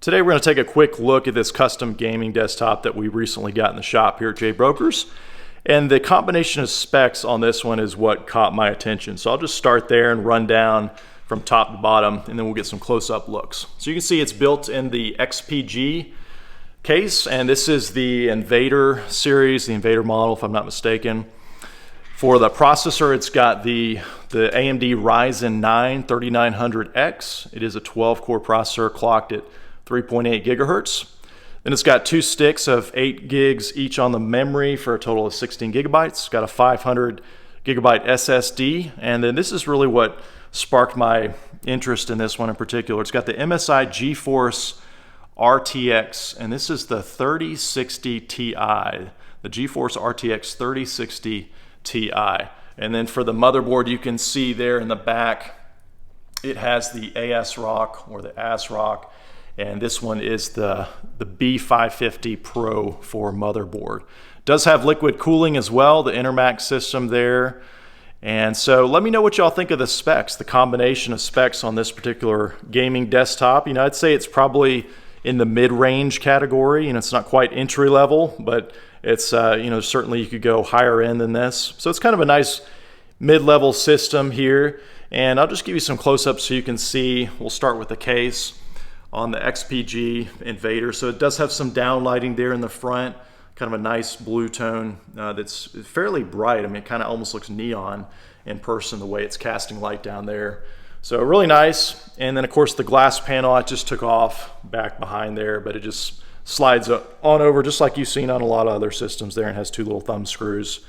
Today we're going to take a quick look at this custom gaming desktop that we recently got in the shop here at J Brokers. And the combination of specs on this one is what caught my attention. So I'll just start there and run down from top to bottom, and then we'll get some close-up looks. So you can see it's built in the XPG case, and this is the Invader series, the Invader model if I'm not mistaken. For the processor, it's got the AMD Ryzen 9 3900X. It is a 12-core processor clocked at 3.8 gigahertz. Then it's got two sticks of 8 gigs each on the memory for a total of 16 gigabytes. It's got a 500GB SSD, and then this is really what sparked my interest in this one in particular. It's got the MSI GeForce RTX, and this is the 3060 Ti, the GeForce RTX 3060 Ti. And then for the motherboard, you can see there in the back, it has the ASRock or the ASRock, and this one is the B550 Pro for motherboard. Does have liquid cooling as well, the Enermax system there. And so let me know what y'all think of the specs, the combination of specs on this particular gaming desktop. You know, I'd say it's probably in the mid-range category. You know, it's not quite entry level, but it's, you know, certainly you could go higher end than this. So it's kind of a nice mid-level system here. And I'll just give you some close-ups so you can see. We'll start with the case on the XPG Invader. So it does have some downlighting there in the front, kind of a nice blue tone that's fairly bright. I mean, it kind of almost looks neon in person, the way it's casting light down there. So really nice. And then of course the glass panel I just took off back behind there, but it just slides on over just like you've seen on a lot of other systems there, and has two little thumb screws.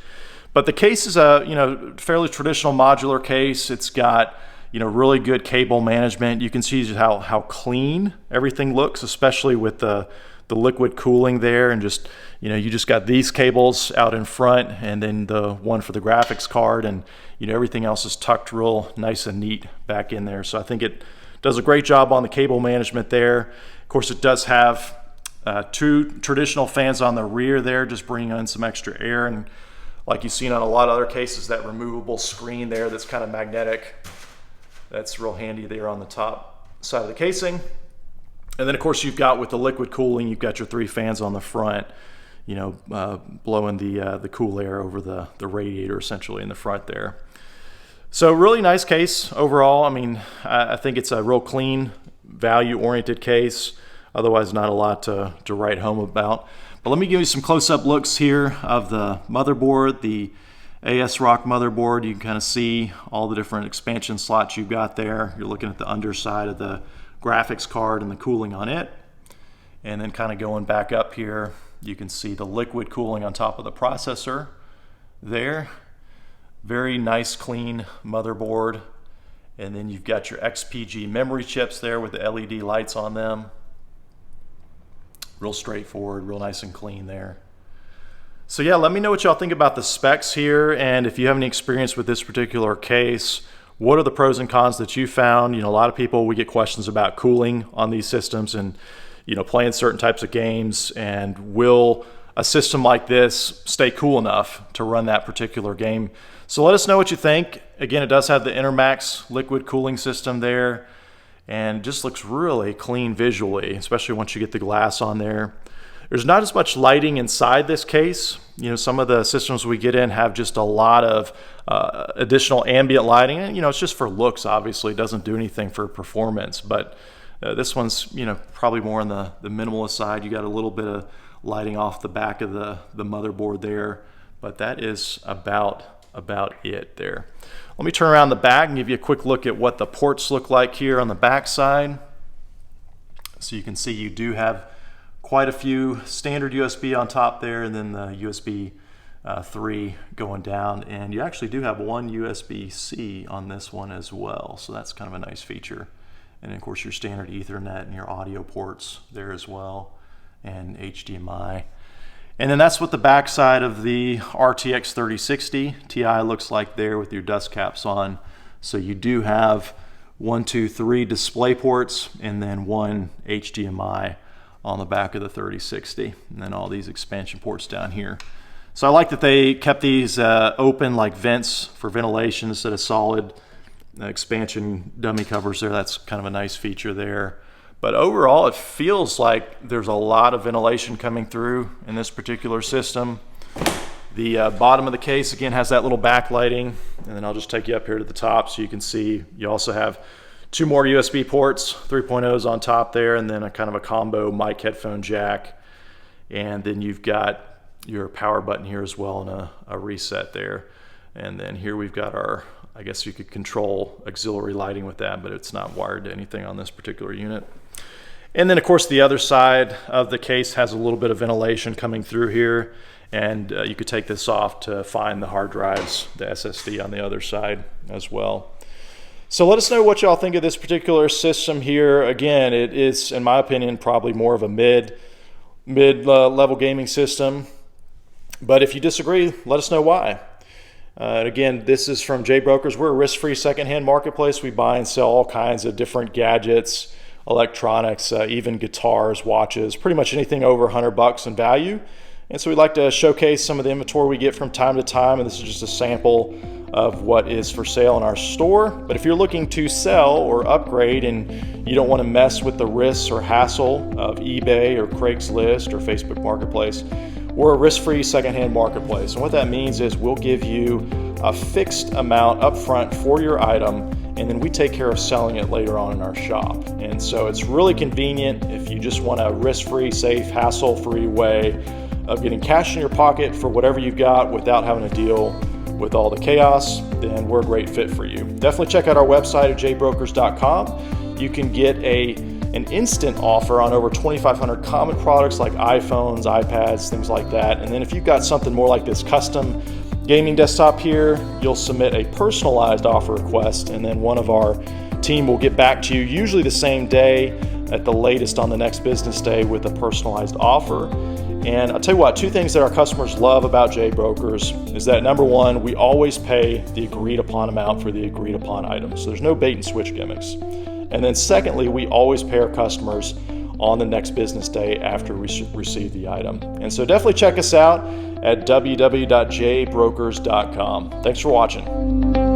But the case is a, you know, fairly traditional modular case. It's got, you know, really good cable management. You can see how clean everything looks, especially with the liquid cooling there, and just, you know, you just got these cables out in front, and then the one for the graphics card, and you know, everything else is tucked real nice and neat back in there. So I think it does a great job on the cable management there. Of course, it does have two traditional fans on the rear there, just bringing in some extra air, and like you've seen on a lot of other cases, that removable screen there that's kind of magnetic. That's real handy there on the top side of the casing. And then of course you've got, with the liquid cooling, you've got your 3 fans on the front, you know, blowing the cool air over the radiator essentially in the front there. So really nice case overall. I mean, I think it's a real clean, value-oriented case. Otherwise not a lot to write home about. But let me give you some close-up looks here of the motherboard, the ASRock motherboard. You can kind of see all the different expansion slots you've got there. You're looking at the underside of the graphics card and the cooling on it. And then kind of going back up here, you can see the liquid cooling on top of the processor there. Very nice, clean motherboard. And then you've got your XPG memory chips there with the LED lights on them. Real straightforward, real nice and clean there. So yeah, let me know what y'all think about the specs here, and if you have any experience with this particular case, what are the pros and cons that you found? You know, a lot of people, we get questions about cooling on these systems and, you know, playing certain types of games, and will a system like this stay cool enough to run that particular game? So let us know what you think. Again, it does have the Enermax liquid cooling system there, and just looks really clean visually, especially once you get the glass on there. There's not as much lighting inside this case. You know, some of the systems we get in have just a lot of additional ambient lighting. And, you know, it's just for looks, obviously. It doesn't do anything for performance. But this one's, you know, probably more on the minimalist side. You got a little bit of lighting off the back of the motherboard there. But that is about it there. Let me turn around the back and give you a quick look at what the ports look like here on the back side. So you can see you do have quite a few standard USB on top there, and then the USB 3 going down, and you actually do have one USB-C on this one as well, so that's kind of a nice feature. And of course your standard Ethernet and your audio ports there as well, and HDMI. And then that's what the back side of the RTX 3060 Ti looks like there, with your dust caps on. So you do have 1, 2, 3 display ports, and then one HDMI on the back of the 3060, and then all these expansion ports down here. So I like that they kept these open, like vents for ventilation instead of solid expansion dummy covers there. That's kind of a nice feature there. But overall, it feels like there's a lot of ventilation coming through in this particular system. The bottom of the case, again, has that little backlighting. And then I'll just take you up here to the top so you can see you also have 2 more USB ports, 3.0s on top there, and then a kind of a combo mic headphone jack. And then you've got your power button here as well, and a reset there. And then here we've got our, I guess you could control auxiliary lighting with that, but it's not wired to anything on this particular unit. And then of course the other side of the case has a little bit of ventilation coming through here, and you could take this off to find the hard drives, the SSD on the other side as well. So let us know what y'all think of this particular system here. Again, it is, in my opinion, probably more of a mid-level gaming system. But if you disagree, let us know why. Again, this is from JBrokers. We're a risk-free secondhand marketplace. We buy and sell all kinds of different gadgets, electronics, even guitars, watches, pretty much anything over $100 in value. And so we like to showcase some of the inventory we get from time to time, and this is just a sample of what is for sale in our store. But if you're looking to sell or upgrade and you don't want to mess with the risks or hassle of eBay or Craigslist or Facebook Marketplace, we're a risk-free secondhand marketplace. And what that means is we'll give you a fixed amount up front for your item, and then we take care of selling it later on in our shop. And so it's really convenient if you just want a risk-free, safe, hassle-free way of getting cash in your pocket for whatever you've got without having to deal with all the chaos. Then we're a great fit for you. Definitely check out our website at jbrokers.com. You can get an instant offer on over 2,500 common products like iPhones, iPads, things like that. And then if you've got something more like this custom gaming desktop here, you'll submit a personalized offer request, and then one of our team will get back to you, usually the same day, at the latest on the next business day, with a personalized offer. And I'll tell you what, 2 things that our customers love about JBrokers is that, number 1, we always pay the agreed upon amount for the agreed upon items. So there's no bait and switch gimmicks. And then secondly, we always pay our customers on the next business day after we receive the item. And so definitely check us out at www.jbrokers.com. Thanks for watching.